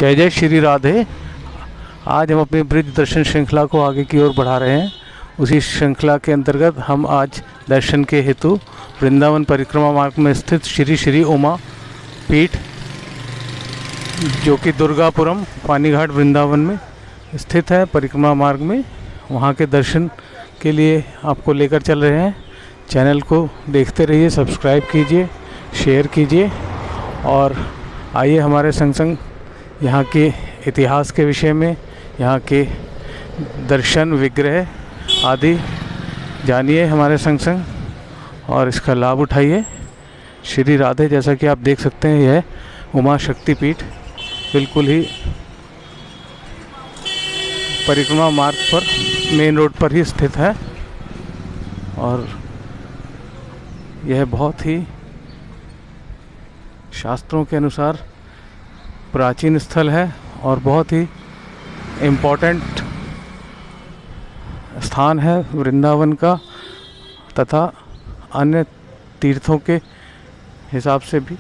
जय जय श्री राधे। आज हम अपनी ब्रिज दर्शन श्रृंखला को आगे की ओर बढ़ा रहे हैं। उसी श्रृंखला के अंतर्गत हम आज दर्शन के हेतु वृंदावन परिक्रमा मार्ग में स्थित श्री श्री उमा पीठ, जो कि दुर्गापुरम पानीघाट वृंदावन में स्थित है परिक्रमा मार्ग में, वहाँ के दर्शन के लिए आपको लेकर चल रहे हैं। चैनल को देखते रहिए, सब्सक्राइब कीजिए, शेयर कीजिए और आइए हमारे संग संग यहाँ के इतिहास के विषय में, यहाँ के दर्शन, विग्रह आदि जानिए हमारे संग संग और इसका लाभ उठाइए। श्री राधे, जैसा कि आप देख सकते हैं, यह उमा शक्ति पीठ बिल्कुल ही परिक्रमा मार्ग पर, मेन रोड पर ही स्थित है और यह बहुत ही शास्त्रों के अनुसार प्राचीन स्थल है और बहुत ही इम्पोर्टेंट स्थान है वृंदावन का, तथा अन्य तीर्थों के हिसाब से भी।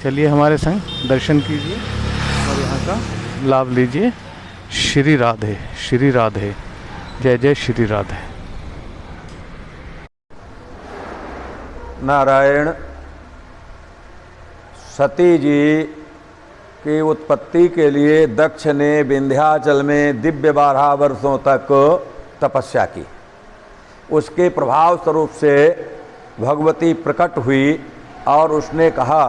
चलिए हमारे संग दर्शन कीजिए और यहाँ का लाभ लीजिए। श्री राधे, श्री राधे, जय जय श्री राधे। नारायण। सती जी की उत्पत्ति के लिए दक्ष ने विंध्याचल में दिव्य 12 वर्षों तक तपस्या की। उसके प्रभाव स्वरूप से भगवती प्रकट हुई और उसने कहा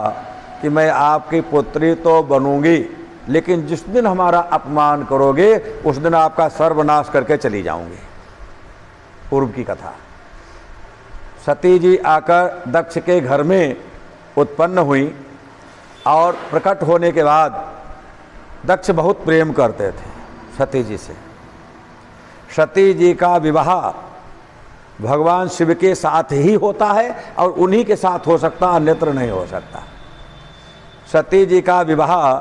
कि मैं आपकी पुत्री तो बनूंगी, लेकिन जिस दिन हमारा अपमान करोगे उस दिन आपका सर्वनाश करके चली जाऊंगी। पूर्व की कथा। सती जी आकर दक्ष के घर में उत्पन्न हुई और प्रकट होने के बाद दक्ष बहुत प्रेम करते थे सती जी से। सती जी का विवाह भगवान शिव के साथ ही होता है और उन्हीं के साथ हो सकता, अन्यत्र नहीं हो सकता। सती जी का विवाह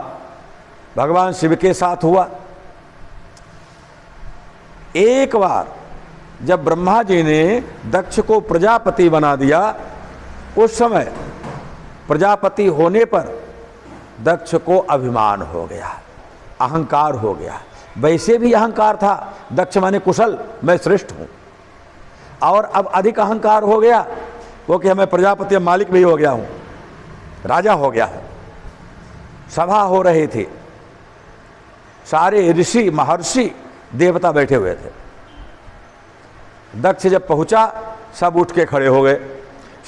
भगवान शिव के साथ हुआ। एक बार जब ब्रह्मा जी ने दक्ष को प्रजापति बना दिया, उस समय प्रजापति होने पर दक्ष को अभिमान हो गया, अहंकार हो गया। वैसे भी अहंकार था, दक्ष माने कुशल, मैं श्रेष्ठ हूं, और अब अधिक अहंकार हो गया वो कि मैं प्रजापति मालिक भी हो गया हूं, राजा हो गया हूं। सभा हो रही थी, सारे ऋषि महर्षि देवता बैठे हुए थे। दक्ष जब पहुंचा सब उठ के खड़े हो गए,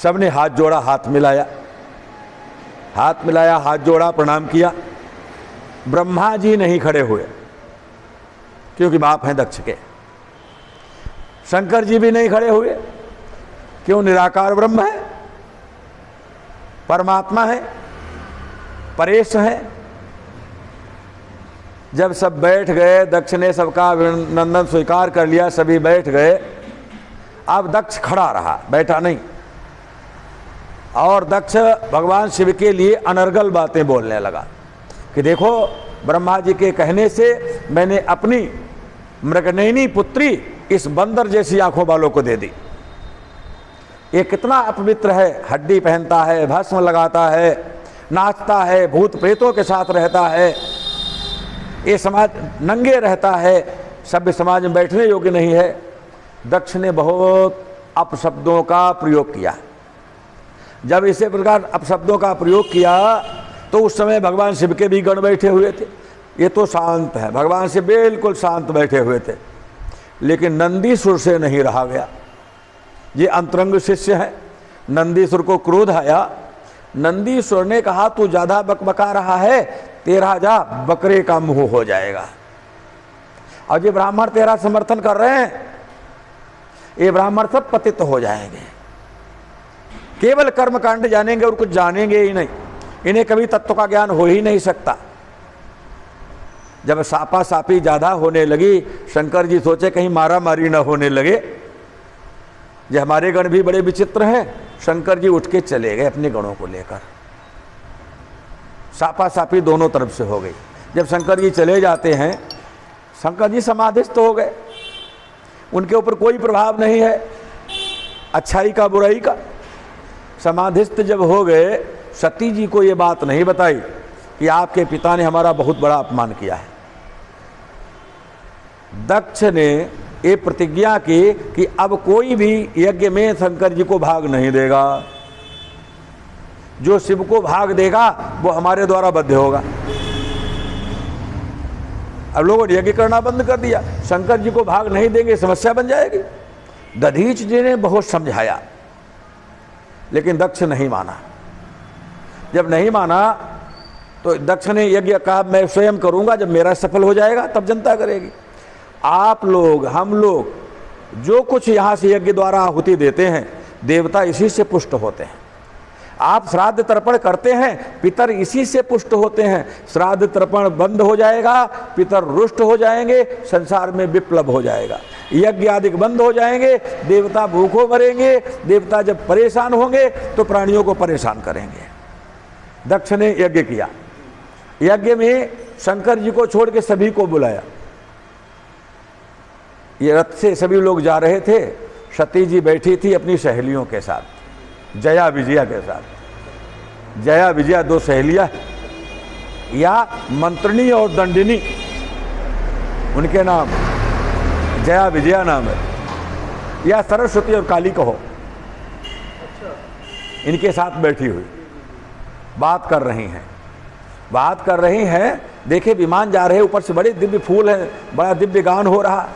सबने हाथ जोड़ा, हाथ मिलाया, हाथ जोड़ा, प्रणाम किया। ब्रह्मा जी नहीं खड़े हुए क्योंकि बाप हैं दक्ष के। शंकर जी भी नहीं खड़े हुए, क्यों? निराकार ब्रह्म है, परमात्मा है, परेश है। जब सब बैठ गए, दक्ष ने सबका अभिनंदन स्वीकार कर लिया, सभी बैठ गए। अब दक्ष खड़ा रहा, बैठा नहीं। और दक्ष भगवान शिव के लिए अनर्गल बातें बोलने लगा कि देखो, ब्रह्मा जी के कहने से मैंने अपनी मृगनयनी पुत्री इस बंदर जैसी आंखों वालों को दे दी। ये कितना अपवित्र है, हड्डी पहनता है, भस्म लगाता है, नाचता है, भूत प्रेतों के साथ रहता है, ये समाज नंगे रहता है, सभ्य समाज में बैठने योग्य नहीं है। दक्ष ने बहुत अपशब्दों का प्रयोग किया। जब इसे प्रकार अपशब्दों का प्रयोग किया तो उस समय भगवान शिव के भी गण बैठे हुए थे। ये तो शांत है, भगवान से बिल्कुल शांत बैठे हुए थे, लेकिन नंदीसुर से नहीं रहा गया। ये अंतरंग शिष्य है। नंदीसुर को क्रोध आया। नंदीसुर ने कहा, तू ज्यादा बकबका रहा है, तेरा जा बकरे का मुंह हो जाएगा। और ये ब्राह्मण तेरा समर्थन कर रहे हैं, ये ब्राह्मण सब पतित हो जाएंगे, केवल कर्मकांड जानेंगे और कुछ जानेंगे ही नहीं, इन्हें कभी तत्व का ज्ञान हो ही नहीं सकता। जब सापा सापी ज्यादा होने लगी, शंकर जी सोचे कहीं मारा मारी न होने लगे। जो हमारे गण भी बड़े विचित्र हैं, शंकर जी उठ के चले गए अपने गणों को लेकर। सापा सापी दोनों तरफ से हो गई। जब शंकर जी चले जाते हैं, शंकर जी समाधिस्थ हो गए, उनके ऊपर कोई प्रभाव नहीं है अच्छाई का बुराई का। समाधिस्थ जब हो गए, सती जी को ये बात नहीं बताई कि आपके पिता ने हमारा बहुत बड़ा अपमान किया है। दक्ष ने ये प्रतिज्ञा की कि अब कोई भी यज्ञ में शंकर जी को भाग नहीं देगा, जो शिव को भाग देगा वो हमारे द्वारा बद्ध होगा। अब लोगों ने यज्ञ करना बंद कर दिया, शंकर जी को भाग नहीं देंगे, समस्या बन जाएगी। दधीच जी ने बहुत समझाया, लेकिन दक्ष नहीं माना। जब नहीं माना तो दक्ष ने यज्ञ कहा मैं स्वयं करूंगा, जब मेरा सफल हो जाएगा तब जनता करेगी। आप लोग, हम लोग जो कुछ यहाँ से यज्ञ द्वारा आहुति देते हैं, देवता इसी से पुष्ट होते हैं। आप श्राद्ध तर्पण करते हैं, पितर इसी से पुष्ट होते हैं। श्राद्ध तर्पण बंद हो जाएगा, पितर रुष्ट हो जाएंगे, संसार में विप्लव हो जाएगा, यज्ञ आदि बंद हो जाएंगे, देवता भूखों मरेंगे। देवता जब परेशान होंगे तो प्राणियों को परेशान करेंगे। दक्ष ने यज्ञ किया, यज्ञ में शंकर जी को छोड़ के सभी को बुलाया। ये रथ से सभी लोग जा रहे थे, सती जी बैठी थी अपनी सहेलियों के साथ, जया विजया के साथ। जया विजया दो सहेलियां, या मंत्रिणी और दंडिनी, उनके नाम जया विजया नाम है, या सरस्वती और काली कहो। इनके साथ बैठी हुई बात कर रही हैं। देखे विमान जा रहे, ऊपर से बड़े दिव्य फूल हैं, बड़ा दिव्य गान हो रहा।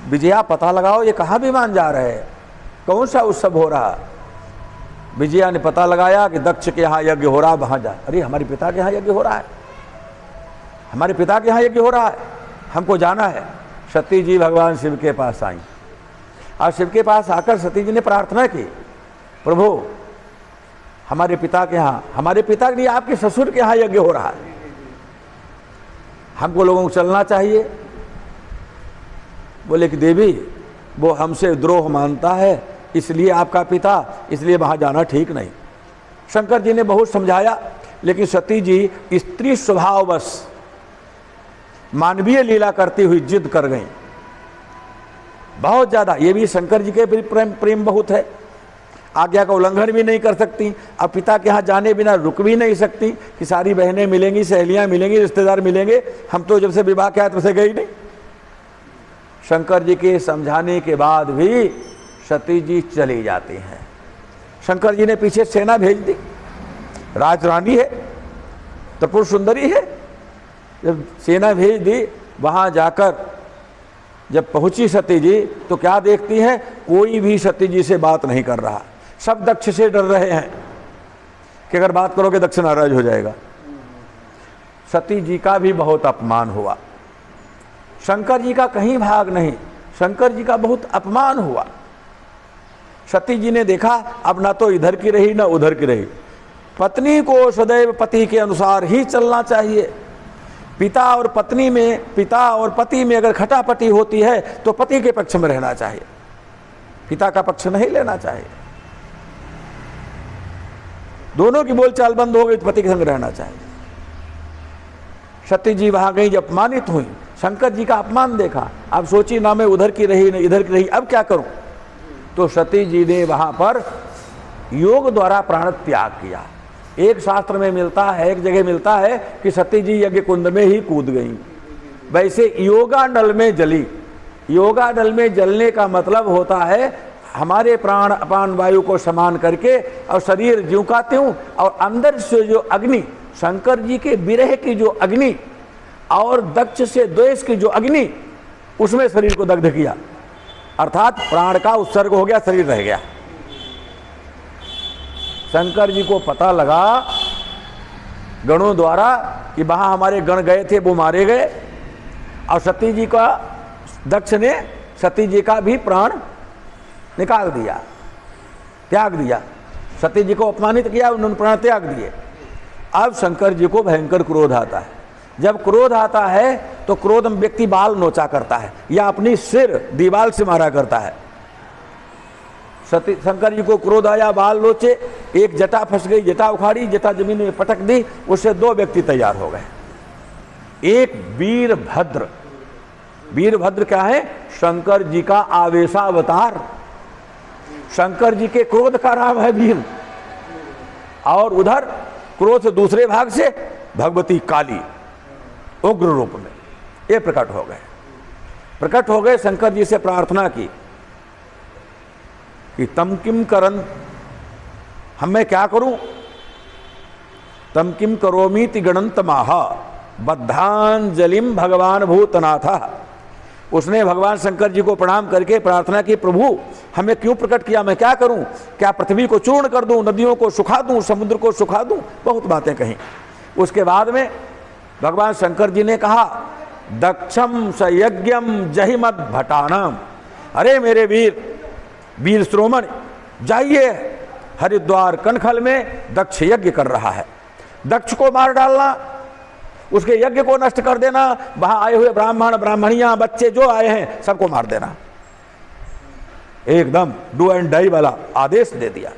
विजया पता लगाओ ये कहाँ विमान जा रहे हैं, कौन सा उत्सव हो रहा। विजया ने पता लगाया कि दक्ष के यहाँ यज्ञ हो रहा, वहां जा। अरे हमारे पिता के यहाँ यज्ञ हो रहा है, हमारे पिता के यहाँ यज्ञ हो रहा है, हमको जाना है। सती जी भगवान शिव के पास आई, और शिव के पास आकर सती जी ने प्रार्थना की, प्रभु हमारे पिता के यहाँ, हमारे पिता के लिए आपके ससुर के यहाँ यज्ञ हो रहा है, हमको लोगों को चलना चाहिए। बोले कि देवी वो हमसे द्रोह मानता है, इसलिए आपका पिता, इसलिए वहां जाना ठीक नहीं। शंकर जी ने बहुत समझाया, लेकिन सती जी स्त्री स्वभाववश मानवीय लीला करती हुई जिद कर गई बहुत ज्यादा। ये भी शंकर जी के प्रेम बहुत है, आज्ञा का उल्लंघन भी नहीं कर सकती। अब पिता के यहाँ जाने बिना रुक भी नहीं सकती कि सारी बहनें मिलेंगी, सहेलियां मिलेंगी, रिश्तेदार मिलेंगे, हम तो जब से विवाह किया तब से गई नहीं। शंकर जी के समझाने के बाद भी सती जी चली जाती हैं। शंकर जी ने पीछे सेना भेज दी, राजरानी है, त्रिपुर सुंदरी है। जब सेना भेज दी, वहां जाकर जब पहुंची सती जी तो क्या देखती हैं, कोई भी सती जी से बात नहीं कर रहा। सब दक्ष से डर रहे हैं कि अगर बात करोगे दक्ष नाराज हो जाएगा। सती जी का भी बहुत अपमान हुआ, शंकर जी का कहीं भाग नहीं, शंकर जी का बहुत अपमान हुआ। सती जी ने देखा अब ना तो इधर की रही ना उधर की रही। पत्नी को सदैव पति के अनुसार ही चलना चाहिए। पिता और पत्नी में, पिता और पति में अगर खटापटी होती है तो पति के पक्ष में रहना चाहिए, पिता का पक्ष नहीं लेना चाहिए। दोनों की बोलचाल बंद हो गई तो पति के संग रहना चाहिए। सती जी वहां गई, जब अपमानित हुई, शंकर जी का अपमान देखा, अब सोची ना मैं उधर की रही ना इधर की रही, अब क्या करूं। तो सती जी ने वहां पर योग द्वारा प्राण त्याग किया। एक शास्त्र में मिलता है, एक जगह मिलता है कि सती जी यज्ञ कुंड में ही कूद गई। वैसे योगा नल में जली। योगा नल में जलने का मतलब होता है हमारे प्राण अपान वायु को समान करके और शरीर ज्यों का त्यों, और अंदर से जो अग्नि, शंकर जी के विरह की जो अग्नि और दक्ष से द्वेष की जो अग्नि, उसमें शरीर को दग्ध किया, अर्थात प्राण का उत्सर्ग हो गया, शरीर रह गया। शंकर जी को पता लगा गणों द्वारा कि वहां हमारे गण गए थे, वो मारे गए, और सती जी का, दक्ष ने सती जी का भी प्राण निकाल दिया, त्याग दिया। सती जी को अपमानित किया, उन्होंने प्राण त्याग दिए। अब शंकर जी को भयंकर क्रोध आता है। जब क्रोध आता है तो क्रोध में व्यक्ति बाल नोचा करता है या अपनी सिर दीवार से मारा करता है। शंकर जी को क्रोध आया, बाल नोचे, एक जटा फंस गई, जटा उखाड़ी, जटा जमीन में पटक दी, उससे दो व्यक्ति तैयार हो गए। एक वीरभद्र, वीरभद्र क्या है, शंकर जी का आवेशावतार, शंकर जी के क्रोध का नाम है वीर। और उधर क्रोध से दूसरे भाग से भगवती काली उग्र रूप में ये प्रकट हो गए। शंकर जी से प्रार्थना की कि तम किम करन, मैं क्या करूं? तम किम करोमीति गणंत माह बद्धांजलिम भगवान भूतनाथा। उसने भगवान शंकर जी को प्रणाम करके प्रार्थना की, प्रभु हमें क्यों प्रकट किया, मैं क्या करूं? क्या पृथ्वी को चूर्ण कर दूं, नदियों को सुखा दूं, समुद्र को सुखा दूं? बहुत बातें कही। उसके बाद में भगवान शंकर जी ने कहा, दक्षम सयज्ञम जहिमद भटानाम। अरे मेरे वीर श्रोमण, जाइए हरिद्वार कनखल में दक्ष यज्ञ कर रहा है, दक्ष को मार डालना, उसके यज्ञ को नष्ट कर देना, वहां आए हुए ब्राह्मण ब्राह्मणियां बच्चे जो आए हैं सबको मार देना। एकदम डू एंड डाई वाला आदेश दे दिया।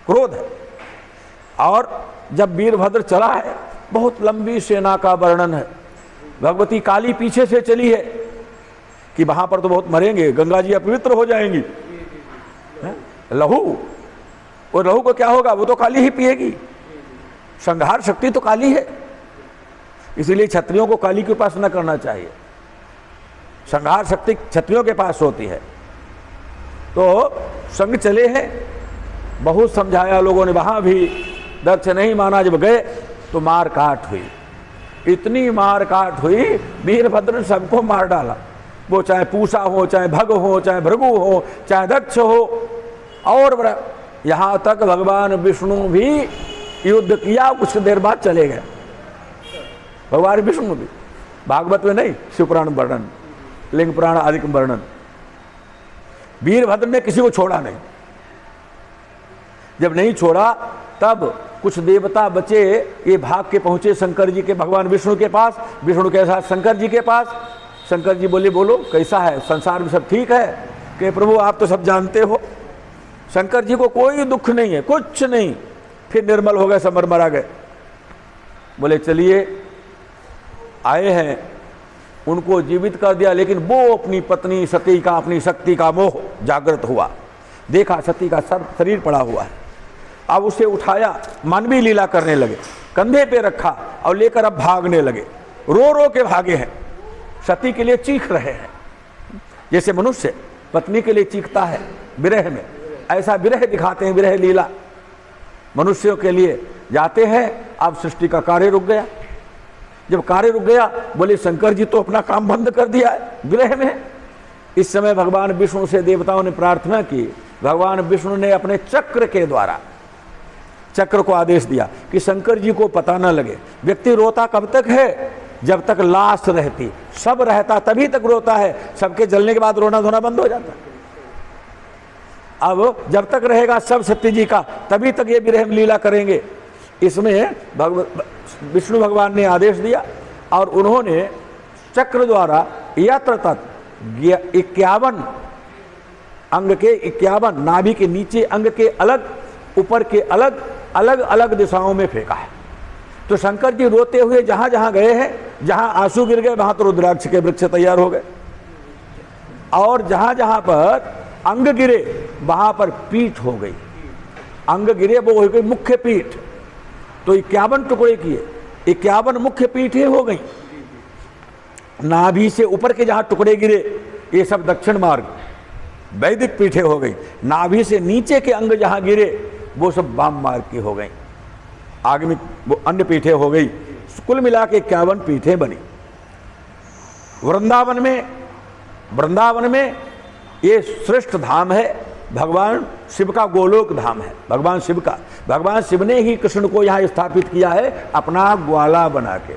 क्रोध है। और जब वीरभद्र चला है, बहुत लंबी सेना का वर्णन है। भगवती काली पीछे से चली है कि वहां पर तो बहुत मरेंगे, गंगा जी अपवित्र हो जाएंगी, लहू, और लहू को क्या होगा? वो तो काली ही पिएगी। संहार शक्ति तो काली है, इसीलिए क्षत्रियों को काली की उपासना करना चाहिए। संहार शक्ति क्षत्रियों के पास होती है। तो संग चले हैं, बहुत समझाया लोगों ने, वहां भी दक्ष नहीं माना। जब गए तो मार काट हुई, इतनी मार काट हुई, वीरभद्र ने सबको मार डाला। वो चाहे पूषा हो, चाहे भग हो, चाहे भृगु हो, चाहे दक्ष हो, और यहां तक भगवान विष्णु भी युद्ध किया। कुछ देर बाद चले गए भगवान विष्णु भी। भागवत में नहीं, शिवपुराण वर्णन, लिंग पुराण आदि वर्णन। वीरभद्र ने किसी को छोड़ा नहीं। जब नहीं छोड़ा तब कुछ देवता बचे, ये भाग के पहुंचे शंकर जी के, भगवान विष्णु के पास, विष्णु के साथ शंकर जी के पास। शंकर जी बोले, बोलो कैसा है, संसार में सब ठीक है? कि प्रभु आप तो सब जानते हो। शंकर जी को कोई दुख नहीं है, कुछ नहीं। फिर निर्मल हो गए, समर आ गए। बोले चलिए, आए हैं, उनको जीवित कर दिया, लेकिन वो अपनी पत्नी सती का, अपनी शक्ति का मोह जागृत हुआ। देखा सती का शरीर पड़ा हुआ है, अब उसे उठाया, मानवीय लीला करने लगे, कंधे पे रखा और लेकर अब भागने लगे। रो रो के भागे हैं, सती के लिए चीख रहे हैं, जैसे मनुष्य पत्नी के लिए चीखता है विरह में, ऐसा विरह दिखाते हैं, विरह लीला मनुष्यों के लिए जाते हैं। अब सृष्टि का कार्य रुक गया। जब कार्य रुक गया, बोले शंकर जी तो अपना काम बंद कर दिया है विरह में। इस समय भगवान विष्णु से देवताओं ने प्रार्थना की। भगवान विष्णु ने अपने चक्र के द्वारा, चक्र को आदेश दिया कि शंकर जी को पता न लगे। व्यक्ति रोता कब तक है? जब तक लाश रहती, सब रहता तभी तक रोता है, सबके जलने के बाद रोना धोना बंद हो जाता है। अब जब तक रहेगा सब सत्य जी का, तभी तक ये विरह लीला करेंगे। इसमें विष्णु भगवान ने आदेश दिया और उन्होंने चक्र द्वारा यत्र तक 51 अंग के 51 नाभि के नीचे अंग के अलग, ऊपर के अलग, अलग अलग दिशाओं में फेंका है। तो शंकर जी रोते हुए जहां जहां गए हैं, जहां आंसू गिर गए वहां तो रुद्राक्ष के वृक्ष तैयार हो गए, और जहां जहां पर अंग गिरे वहां पर पीठ हो गई। अंग गिरे वो हो गई मुख्य पीठ। तो 51 टुकड़े किए, 51 मुख्य पीठें हो गई। नाभि से ऊपर के जहां टुकड़े गिरे ये सब दक्षिण मार्ग वैदिक पीठें हो गई। नाभि से नीचे के अंग जहां गिरे वो सब वाम मार्ग की हो गई, आगमी वो अन्य पीठें हो गई। कुल मिला के 51 पीठें बनी। वृंदावन में ये श्रेष्ठ धाम है, भगवान शिव का गोलोक धाम है। भगवान शिव ने ही कृष्ण को यहां स्थापित किया है, अपना ग्वाला बना के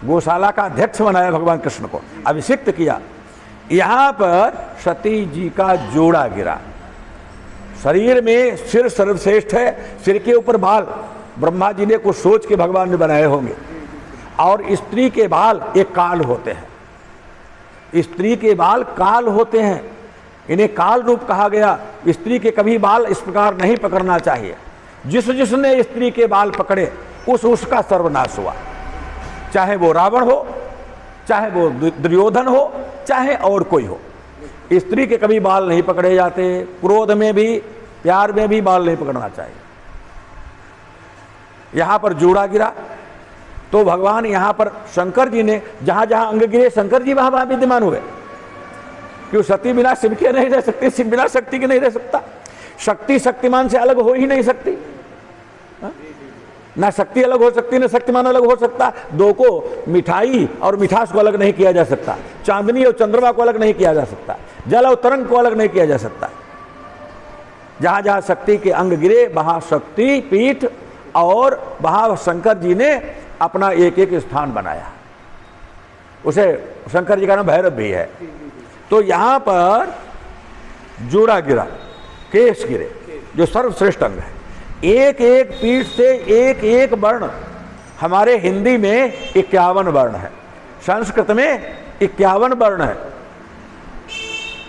गौशाला का अध्यक्ष बनाया। भगवान कृष्ण को अभिषिक्त किया। यहां पर सती जी का जोड़ा गिरा। शरीर में सिर सर्वश्रेष्ठ है, सिर के ऊपर बाल ब्रह्मा जी ने कुछ सोच के भगवान ने बनाए होंगे, और स्त्री के बाल एक काल होते हैं। स्त्री के बाल काल होते हैं, इन्हें काल रूप कहा गया। स्त्री के कभी बाल इस प्रकार नहीं पकड़ना चाहिए। जिसने स्त्री के बाल पकड़े उसका सर्वनाश हुआ। चाहे वो रावण हो, चाहे वो दुर्योधन हो, चाहे और कोई हो, स्त्री के कभी बाल नहीं पकड़े जाते। क्रोध में भी, प्यार में भी बाल नहीं पकड़ना चाहिए। यहाँ पर जोड़ा गिरा, तो भगवान यहाँ पर शंकर जी ने जहाँ जहाँ अंग गिरे शंकर जी वहाँ वहाँ विद्यमान हुए। क्यों? सती बिना शिव के नहीं रह सकती, शिव बिना शक्ति के नहीं रह सकता, शक्ति शक्तिमान से अलग हो ही नहीं सकती। ना शक्ति अलग हो सकती, ना शक्तिमान अलग हो सकता। दो को, मिठाई और मिठास को अलग नहीं किया जा सकता, चांदनी और चंद्रमा को अलग नहीं किया जा सकता, जल और तरंग को अलग नहीं किया जा सकता। जहां जहां शक्ति के अंग गिरे वहां शक्ति पीठ, और वहां शंकर जी ने अपना एक एक स्थान बनाया। उसे शंकर जी का नाम भैरव भी है। तो यहां पर जोड़ा गिरा, केश गिरे, जो सर्वश्रेष्ठ अंग है। एक एक पीठ से एक एक वर्ण, हमारे हिंदी में 51 वर्ण है, संस्कृत में 51 वर्ण है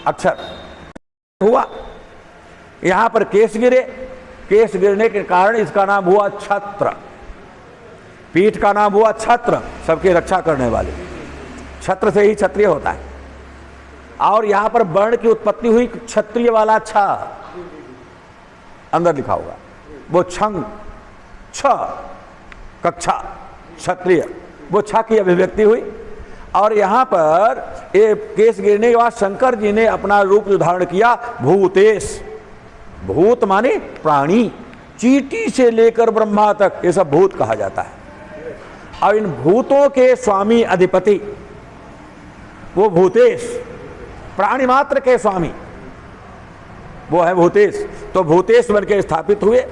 अक्षर हुआ। यहां पर केश गिरे, केश गिरने के कारण इसका नाम हुआ छत्र। पीठ का नाम हुआ छत्र, सबकी रक्षा करने वाले। छत्र से ही क्षत्रिय होता है। और यहां पर वर्ण की उत्पत्ति हुई क्षत्रिय वाला छ, अंदर लिखा होगा वो छंग, छ कक्षा क्षत्रिय, वो छ की अभिव्यक्ति हुई। और यहां पर ये केस गिरने के बाद शंकर जी ने अपना रूप धारण किया भूतेश। भूत माने प्राणी, चींटी से लेकर ब्रह्मा तक ये सब भूत कहा जाता है। और इन भूतों के स्वामी अधिपति वो भूतेश, प्राणी मात्र के स्वामी वो है भूतेश। तो भूतेश बन के स्थापित हुए।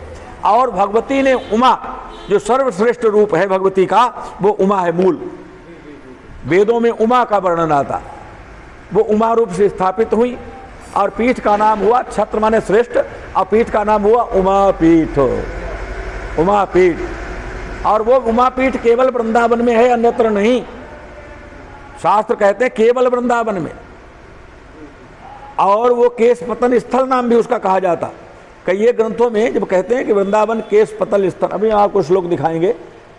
और भगवती ने उमा, जो सर्वश्रेष्ठ रूप है भगवती का, वो उमा है मूल। वेदों में उमा का वर्णन आता, वो उमा रूप से स्थापित हुई। और पीठ का नाम हुआ, छत्र माने श्रेष्ठ, और पीठ का नाम हुआ उमापीठ, उमापीठ। और वो उमापीठ केवल वृंदावन में है, अन्यत्र नहीं। शास्त्र कहते हैं केवल वृंदावन में। और वो केश पतन स्थल नाम भी उसका कहा जाता। कई ग्रंथों में जब कहते हैं कि वृंदावन केश पतन स्थल, अभी आपको श्लोक दिखाएंगे,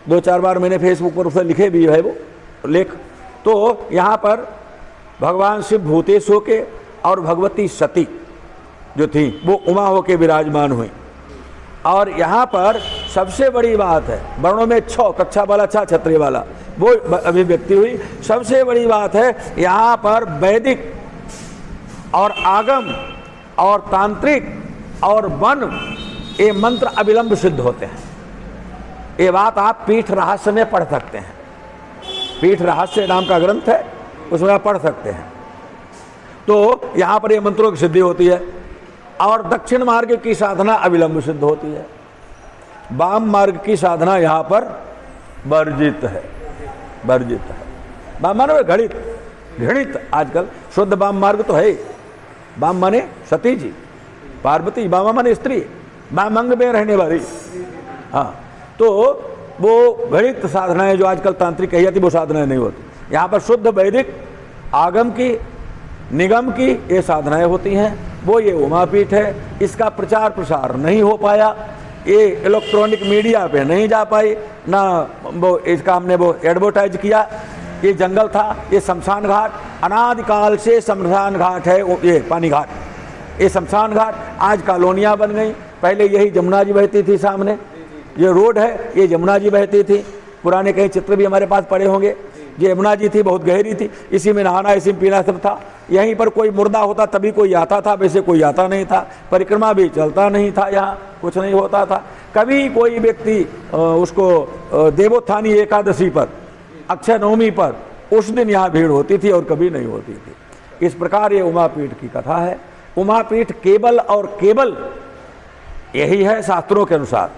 2-4 बार मैंने फेसबुक पर उसे लिखे भी है वो लेख। तो यहाँ पर भगवान शिव भूतेश होके और भगवती सती जो थी वो उमा होके विराजमान हुई। और यहाँ पर सबसे बड़ी बात है, वर्णों में 6 कक्षा वाला 6 क्षत्रिय वाला वो अभिव्यक्ति हुई। सबसे बड़ी बात है यहाँ पर वैदिक और आगम और तांत्रिक और वन, ये मंत्र अविलंब सिद्ध होते हैं। ये बात आप पीठ रहस्य में पढ़ सकते हैं। पीठ रहस्य नाम का ग्रंथ है, उसमें आप पढ़ सकते हैं। तो यहाँ पर ये मंत्रों की सिद्धि होती है। और दक्षिण मार्ग की साधना अविलंब सिद्ध होती है। वाम मार्ग की साधना यहाँ पर वर्जित है, वर्जित है। वाम माने घड़ित, घृणित। आजकल शुद्ध वाम मार्ग तो है। वाम माने सती जी, पार्वती, वामा माने स्त्री, वाम अंग में रहने वाली। हाँ, तो वो घड़ित साधनाएं जो आजकल तांत्रिक कही जाती वो साधनाएं नहीं होती। यहाँ पर शुद्ध वैदिक आगम की, निगम की ये साधनाएं होती हैं। वो ये उमापीठ है। इसका प्रचार प्रसार नहीं हो पाया, ये इलेक्ट्रॉनिक मीडिया पे नहीं जा पाई ना, वो इसका हमने वो एडवर्टाइज किया। ये जंगल था, ये शमशान घाट, अनादिकाल से शमशान घाट है। ये पानी घाट, ये शमशान घाट आज कॉलोनियाँ बन गई। पहले यही जमुना जी बहती थी, सामने ये रोड है, ये जमुना जी बहती थी। पुराने कई चित्र भी हमारे पास पड़े होंगे। ये यमुना जी थी, बहुत गहरी थी, इसी में नहाना, इसी में पीना सब था। यहीं पर कोई मुर्दा होता तभी कोई आता था, वैसे कोई आता नहीं था। परिक्रमा भी चलता नहीं था, यहाँ कुछ नहीं होता था। कभी कोई व्यक्ति उसको देवोत्थानी एकादशी पर, अक्षय नवमी पर, उस दिन यहाँ भीड़ होती थी और कभी नहीं होती थी। इस प्रकार ये उमापीठ की कथा है। उमापीठ केवल और केवल यही है शास्त्रों के अनुसार।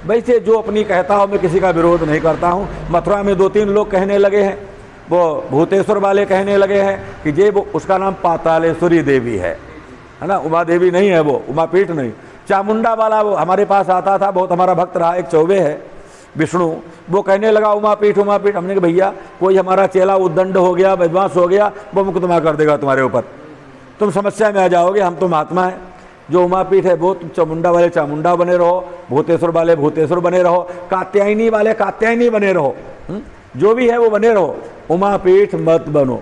वैसे जो अपनी कहता हूँ, मैं किसी का विरोध नहीं करता हूँ। मथुरा में 2-3 लोग कहने लगे हैं, वो भूतेश्वर वाले कहने लगे हैं कि ये वो उसका नाम पातालेश्वरी देवी है ना, उमा देवी नहीं है वो, उमापीठ नहीं। चामुंडा वाला वो हमारे पास आता था, बहुत हमारा भक्त रहा, एक चौबे है विष्णु, वो कहने लगा उमापीठ उमापीठ। हमने कहा भैया कोई हमारा चेला उद्दंड हो गया, बदमाश हो गया, वो मुकदमा कर देगा तुम्हारे ऊपर, तुम समस्या में आ जाओगे। हम तो महात्मा हैं। जो उमापीठ है वो, तुम चामुंडा वाले चामुंडा बने रहो, भूतेश्वर वाले भूतेश्वर बने रहो, कात्यायनी वाले कात्यायनी बने रहो, जो भी है वो बने रहो, उमापीठ मत बनो।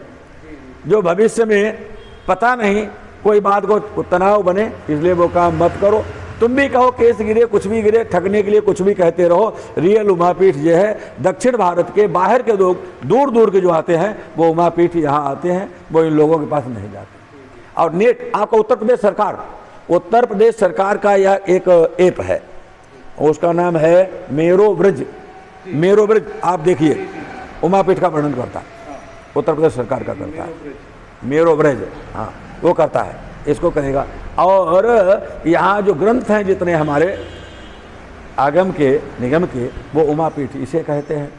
जो भविष्य में पता नहीं कोई बात को तनाव बने, इसलिए वो काम मत करो। तुम भी कहो केस गिरे, कुछ भी गिरे, ठगने के लिए कुछ भी कहते रहो। रियल उमापीठ जो है दक्षिण भारत के बाहर के लोग दूर दूर के जो आते हैं वो उमापीठ यहाँ आते हैं, वो इन लोगों के पास नहीं जाते। और नेट आपका उत्तर प्रदेश सरकार का यह एक ऐप है, उसका नाम है मेरो ब्रिज। मेरो ब्रिज आप देखिए, उमापीठ का वर्णन करता है, उत्तर प्रदेश सरकार का करता है, मेरो ब्रिज, हाँ वो करता है, इसको करेगा। और यहाँ जो ग्रंथ हैं जितने हमारे आगम के निगम के, वो उमापीठ इसे कहते हैं।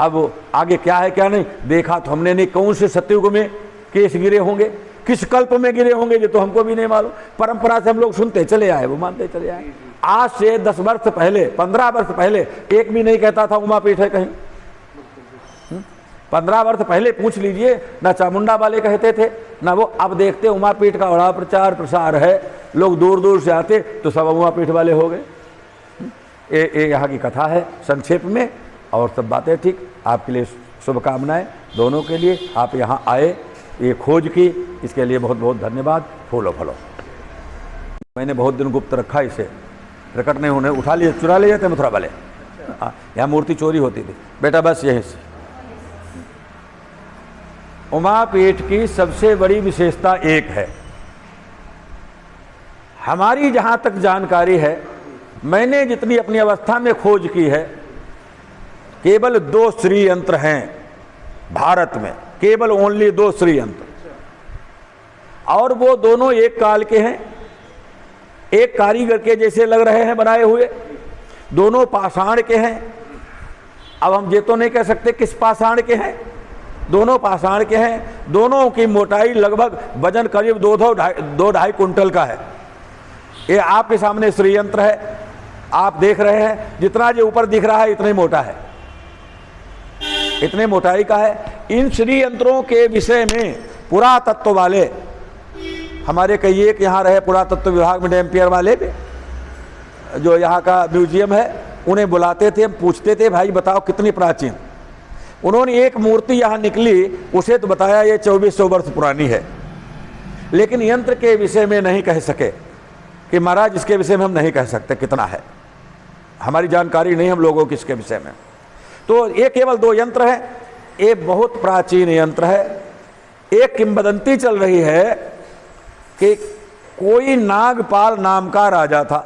अब आगे क्या है क्या नहीं देखा तो हमने नहीं। कौन से सतयुग में केस गिरे होंगे, किस कल्प में गिरे होंगे, ये तो हमको भी नहीं मालूम। परंपरा से हम लोग सुनते चले आए, वो मानते चले आए। आज से 10 वर्ष पहले, 15 वर्ष पहले एक भी नहीं कहता था उमापीठ है कहीं। 15 वर्ष पहले पूछ लीजिए, ना चामुंडा वाले कहते थे ना वो। अब देखते उमापीठ का बड़ा प्रचार प्रसार है, लोग दूर दूर से आते तो सब उमापीठ वाले हो गए। ये यहाँ की कथा है संक्षेप में, और सब बातें ठीक। आपके लिए शुभकामनाएं दोनों के लिए, आप यहाँ आए, ये खोज की, इसके लिए बहुत बहुत धन्यवाद। फूलो फलो। मैंने बहुत दिन गुप्त रखा इसे, प्रकट नहीं होने, उठा लिए, चुरा ले जाते मथुरा वाले। यहाँ मूर्ति चोरी होती थी बेटा, बस यहीं से। उमापीठ की सबसे बड़ी विशेषता एक है, हमारी जहाँ तक जानकारी है, मैंने जितनी अपनी अवस्था में खोज की है, केवल 2 श्री यंत्र हैं भारत में, केवल ओनली 2 श्री यंत्र, और वो दोनों एक काल के हैं, एक कारीगर के जैसे लग रहे हैं बनाए हुए, दोनों पाषाण के हैं। अब हम ये तो नहीं कह सकते किस पाषाण के हैं, दोनों पाषाण के हैं। दोनों की मोटाई लगभग वजन करीब 2-2.5 कुंटल का है। ये आपके सामने श्री यंत्र है, आप देख रहे हैं, जितना जो ऊपर दिख रहा है इतना ही मोटा है, इतने मोटाई का है। इन श्री यंत्रों के विषय में पुरातत्व वाले हमारे कई एक यहाँ रहे पुरातत्व विभाग में डैम्पियर वाले भी, जो यहाँ का म्यूजियम है, उन्हें बुलाते थे, पूछते थे भाई बताओ कितनी प्राचीन। उन्होंने एक मूर्ति यहाँ निकली, उसे तो बताया ये 2400 वर्ष पुरानी है, लेकिन यंत्र के विषय में नहीं कह सके कि महाराज इसके विषय में हम नहीं कह सकते कितना है, हमारी जानकारी नहीं हम लोगों की इसके विषय में। तो ये केवल 2 यंत्र हैं, ये बहुत प्राचीन यंत्र है। एक किंवदंती चल रही है कि कोई नागपाल नाम का राजा था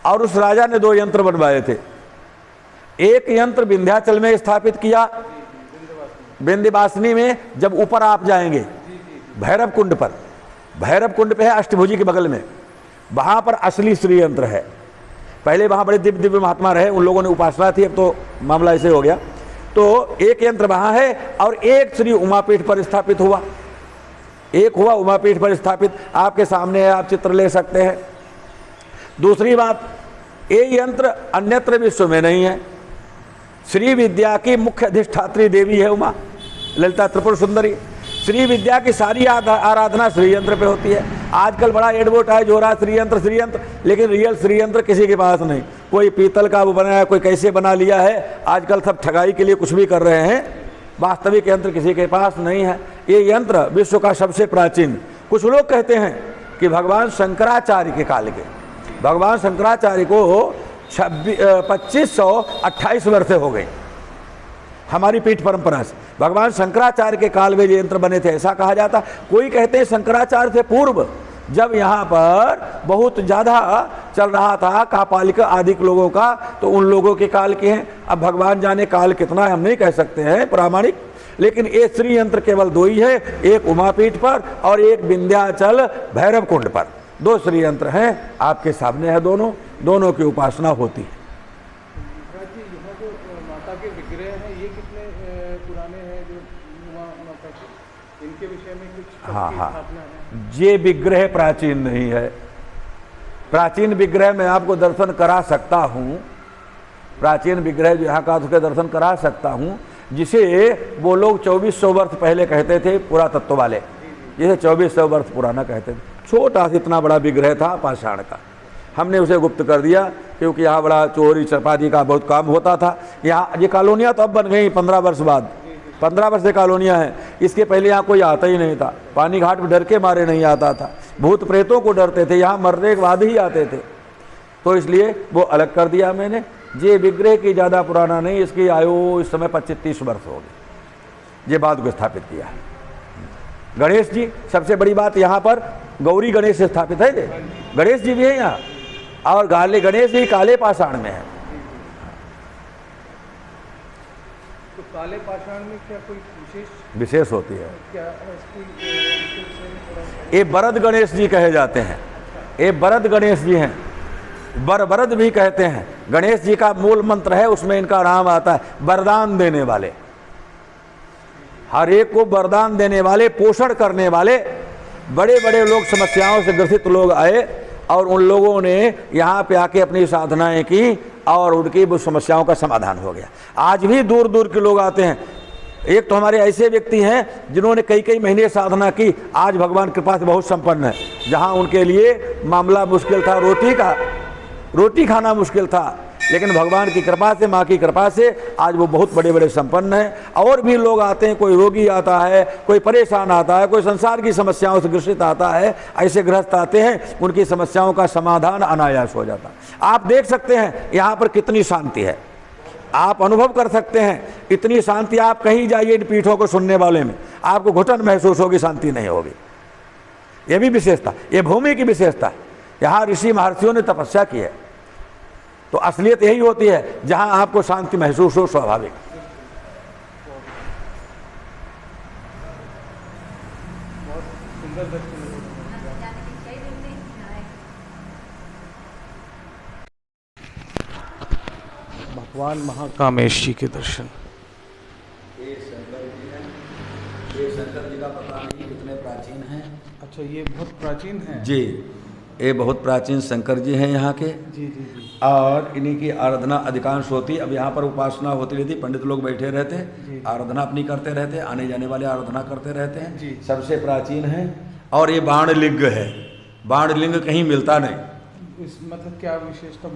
और उस राजा ने 2 यंत्र बनवाए थे। एक यंत्र विंध्याचल में स्थापित किया, विंध्यवासिनी में, जब ऊपर आप जाएंगे भैरव कुंड पर, भैरव कुंड पे है अष्टभुजी के बगल में, वहां पर असली श्री यंत्र है। पहले वहां बड़े दिव्य दिव्य महात्मा रहे, उन लोगों ने उपासना थी, अब तो मामला ऐसे हो गया। तो एक यंत्र वहां है और एक श्री उमापीठ पर स्थापित हुआ, एक हुआ उमापीठ पर स्थापित, आपके सामने है, आप चित्र ले सकते हैं। दूसरी बात, ये यंत्र अन्यत्र विश्व में नहीं है। श्री विद्या की मुख्य अधिष्ठात्री देवी है उमा, ललिता त्रिपुर सुंदरी। श्री विद्या की सारी आराधना श्री यंत्र पे होती है। आजकल बड़ा एडवर्टाइज हो रहा है श्री यंत्र, लेकिन रियल श्री यंत्र किसी के पास नहीं। कोई पीतल का वो बनाया, कोई कैसे बना लिया है, आजकल सब ठगाई के लिए कुछ भी कर रहे हैं, वास्तविक यंत्र किसी के पास नहीं है। ये यंत्र विश्व का सबसे प्राचीन, कुछ लोग कहते हैं कि भगवान शंकराचार्य के काल के, भगवान शंकराचार्य को 2528 वर्ष हो गए हमारी पीठ परंपरा से। भगवान शंकराचार्य के काल में ये यंत्र बने थे ऐसा कहा जाता। कोई कहते हैं शंकराचार्य से पूर्व, जब यहाँ पर बहुत ज़्यादा चल रहा था कापालिक आदि लोगों का, तो उन लोगों के काल के हैं। अब भगवान जाने काल कितना है हम नहीं कह सकते हैं प्रामाणिक, लेकिन ये श्री यंत्र केवल 2 ही है, एक उमापीठ पर और एक विंध्याचल भैरव कुंड पर। 2 श्री यंत्र हैं, आपके सामने है, दोनों की उपासना होती है। माता के विग्रह हैं, ये कितने पुराने हैं जो माता के, इनके विषय में कुछ हाँ, ये विग्रह प्राचीन नहीं है। प्राचीन विग्रह मैं आपको दर्शन करा सकता हूँ, प्राचीन विग्रह जो यहाँ का उसके दर्शन करा सकता हूँ, जिसे वो लोग 2400 वर्ष पहले कहते थे पुरातत्व वाले, जिसे 2400 वर्ष पुराना कहते थे। छोटा सा इतना बड़ा विग्रह था पाषाण का, हमने उसे गुप्त कर दिया क्योंकि यहाँ बड़ा चोरी चपाती का बहुत काम होता था। यहाँ ये कॉलोनियाँ तो अब बन गई 15 वर्ष बाद, 15 वर्ष से कॉलोनियाँ हैं। इसके पहले यहाँ कोई आता ही नहीं था। पानी घाट में डर के मारे नहीं आता था, भूत प्रेतों को डरते थे, यहाँ मरने के बाद ही आते थे। तो इसलिए वो अलग कर दिया मैंने। ये विग्रह की ज़्यादा पुराना नहीं, इसकी आयु इस समय 25-30 वर्ष हो गई। ये बात को स्थापित किया है। गणेश जी, सबसे बड़ी बात यहाँ पर गौरी गणेश से स्थापित है। गणेश जी भी है यहाँ, और गाले गणेश जी काले पाषाण में है। तो काले पाषाण में क्या कोई विशेष होती है? क्या ये बरद गणेश जी कहे जाते हैं। ये बरद गणेश जी हैं, बरबरद भी कहते हैं। गणेश जी का मूल मंत्र है, उसमें इनका नाम आता है वरदान देने वाले। हर एक को वरदान देने वाले, पोषण करने वाले। बड़े बड़े लोग, समस्याओं से ग्रसित लोग आए और उन लोगों ने यहाँ पे आके अपनी साधनाएं की और उनकी वो समस्याओं का समाधान हो गया। आज भी दूर दूर के लोग आते हैं। एक तो हमारे ऐसे व्यक्ति हैं जिन्होंने कई कई महीने साधना की, आज भगवान कृपा से बहुत संपन्न है। जहाँ उनके लिए मामला मुश्किल था, रोटी खाना मुश्किल था, लेकिन भगवान की कृपा से, माँ की कृपा से आज वो बहुत बड़े बड़े संपन्न हैं। और भी लोग आते हैं, कोई रोगी आता है, कोई परेशान आता है, कोई संसार की समस्याओं से ग्रसित आता है। ऐसे ग्रस्त आते हैं, उनकी समस्याओं का समाधान अनायास हो जाता है। आप देख सकते हैं यहाँ पर कितनी शांति है, आप अनुभव कर सकते हैं इतनी शांति। आप कहीं जाइए इन पीठों को सुनने वाले में, आपको घुटन महसूस होगी, शांति नहीं होगी। ये भी विशेषता, ये भूमि की विशेषता। यहाँ ऋषि महर्षियों ने तपस्या की है, तो असलियत यही होती है जहां आपको शांति महसूस हो, स्वाभाविक। भगवान महाकामेश जी के दर्शन। ये शंकर जी हैं। ये शंकर जी का पता नहीं कितने प्राचीन हैं। अच्छा, ये बहुत प्राचीन है जी, ये बहुत प्राचीन शंकर जी हैं यहाँ के। जी जी जी। और इन्हीं की आराधना अधिकांश होती। अब यहाँ पर उपासना होती रहती, पंडित लोग बैठे रहते, आराधना अपनी करते रहते, आने जाने वाले आराधना करते रहते हैं जी। सबसे प्राचीन है। और ये बाणलिंग है। बाणलिंग कहीं मिलता नहीं। इस मतलब क्या विशेषता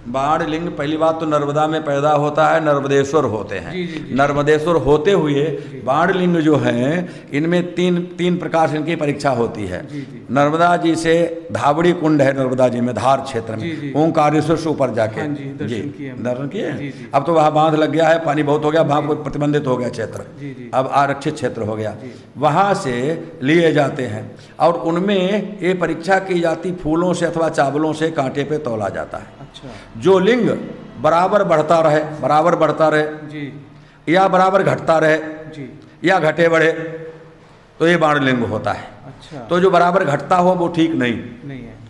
बाणलिंग पहली बात तो नर्मदा में पैदा होता है, नर्मदेश्वर होते हैं। जी, जी, जी। नर्मदेश्वर होते हुए बाणलिंग जो हैं, इनमें तीन प्रकार से इनकी परीक्षा होती है। जी, जी। नर्मदा जी से धावड़ी कुंड है, नर्मदा जी में धार क्षेत्र जी, जी। में ओंकारेश्वर से ऊपर जाके। हाँ जी, दर्शन किए हमने। दर्शन किए। जी, जी। अब तो वहाँ बांध लग गया है, पानी बहुत हो गया, वहाँ कोई प्रतिबंधित हो गया क्षेत्र। जी, जी। अब आरक्षित क्षेत्र हो गया, वहाँ से लिए जाते हैं। और उनमें ये परीक्षा की जाती फूलों से अथवा चावलों से कांटे पे तौला जाता है। अच्छा जो लिंग बराबर बढ़ता रहे जी या बराबर घटता रहे जी या घटे बढ़े, तो ये बाणलिंग होता है। अच्छा। तो जो बराबर घटता हो वो ठीक नहीं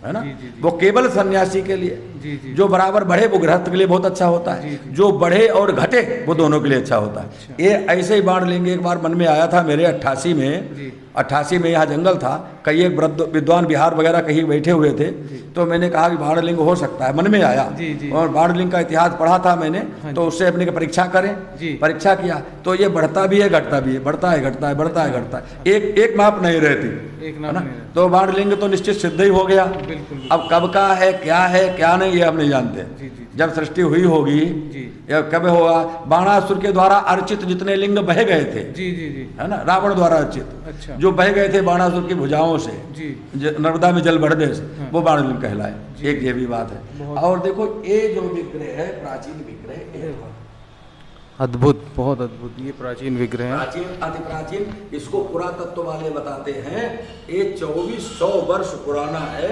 है ना। जी, जी, जी। वो केवल सन्यासी के लिए। जी, जी। जो बराबर बढ़े वो गृहस्थ के लिए बहुत अच्छा होता है। जी, जी। जो बढ़े और घटे वो दोनों के लिए अच्छा होता है। अच्छा। ये ऐसे ही बाणलिंग एक बार मन में आया था मेरे 88 में। जी। 88 में यहाँ जंगल था, कई एक विद्वान बिहार वगैरह कहीं बैठे हुए थे। तो मैंने कहा कि बाणलिंग हो सकता है, मन में आया। जी, जी। और बाणलिंग का इतिहास पढ़ा था मैंने। हाँ तो उससे अपने की परीक्षा करें। जी। परीक्षा किया तो ये बढ़ता भी है घटता भी है, बढ़ता है घटता है, बढ़ता है घटता है, एक माप नहीं रहती, एक है नाम ना। नहीं रहता। तो बाणलिंग तो निश्चित सिद्ध ही हो गया। बिल्कुल। अब कब का है क्या नहीं, ये हम नहीं जानते। जी, जी। जब सृष्टि हुई होगी जी। या कब होगा। बाणासुर के द्वारा अर्चित जितने लिंग बह गए थे, जी जी जी। है ना, रावण द्वारा अर्चित अच्छा। जो बह गए थे बाणासुर की भुजाओं से, जी। नर्मदा में जल बढ़ने से, हाँ। वो बाणलिंग कहलाए। जी। एक ये भी बात है। बहुत। और देखो ये जो विग्रह है, प्राचीन विग्रह है, अद्भुत, बहुत अद्भुत। ये प्राचीन विग्रह है। प्राचीन अति प्राचीन। इसको पुरातत्व वाले बताते हैं ये 2400 वर्ष पुराना है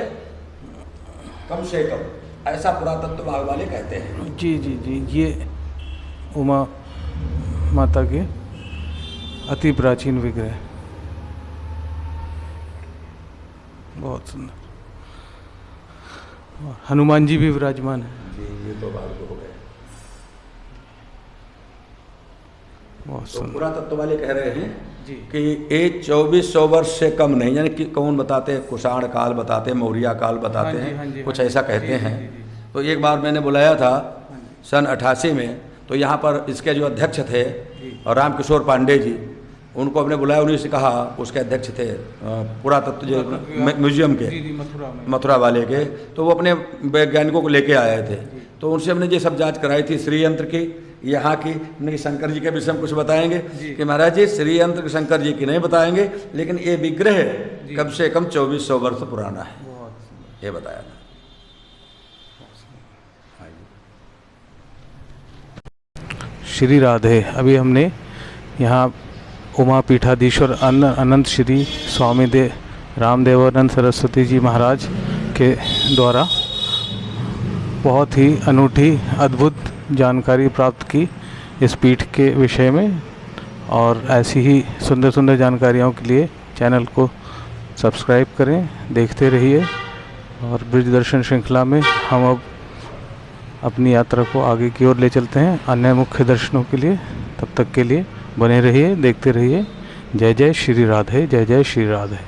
कम से कम, ऐसा पुरातत्व विभाग वाले कहते हैं। जी जी जी। ये उमा माता के अति प्राचीन विग्रह, बहुत सुंदर। हनुमान जी भी विराजमान है। जी, ये तो बात हो गए। बहुत तो सुंदर। पुरातत्व वाले कह रहे हैं जी। कि ये 2400 वर्ष से कम नहीं, यानी कि कौन बताते हैं, कुषाण काल बताते हैं, मौर्य काल बताते हाँ जी, हाँ जी, हैं, कुछ हाँ ऐसा जी। कहते जी, हैं। जी, जी। तो एक बार मैंने बुलाया था सन 88 में, तो यहाँ पर इसके जो अध्यक्ष थे और रामकिशोर पांडे जी, उनको हमने बुलाया। उन्हीं से कहा, उसके अध्यक्ष थे पुरातत्व जो म्यूजियम के, जी जी, मथुरा में। मथुरा वाले के। तो वो अपने वैज्ञानिकों को लेके आए थे। तो उनसे हमने ये सब जांच कराई थी, श्री यंत्र की, यहाँ की नहीं, शंकर जी के विषय में कुछ बताएंगे कि महाराज जी श्री यंत्र शंकर जी की नहीं बताएंगे, लेकिन ये विग्रह कम से कम 2400 वर्ष पुराना है, ये बताया था। श्री राधे। अभी हमने यहाँ उमा पीठाधीश्वर अनंत श्री स्वामी रामदेवानंद सरस्वती जी महाराज के द्वारा बहुत ही अनूठी अद्भुत जानकारी प्राप्त की इस पीठ के विषय में, और ऐसी ही सुंदर सुंदर जानकारियों के लिए चैनल को सब्सक्राइब करें, देखते रहिए। और ब्रज दर्शन श्रृंखला में हम अब अपनी यात्रा को आगे की ओर ले चलते हैं अन्य मुख्य दर्शनों के लिए। तब तक के लिए बने रहिए, देखते रहिए। जय जय श्री राधे, जय जय श्री राधे।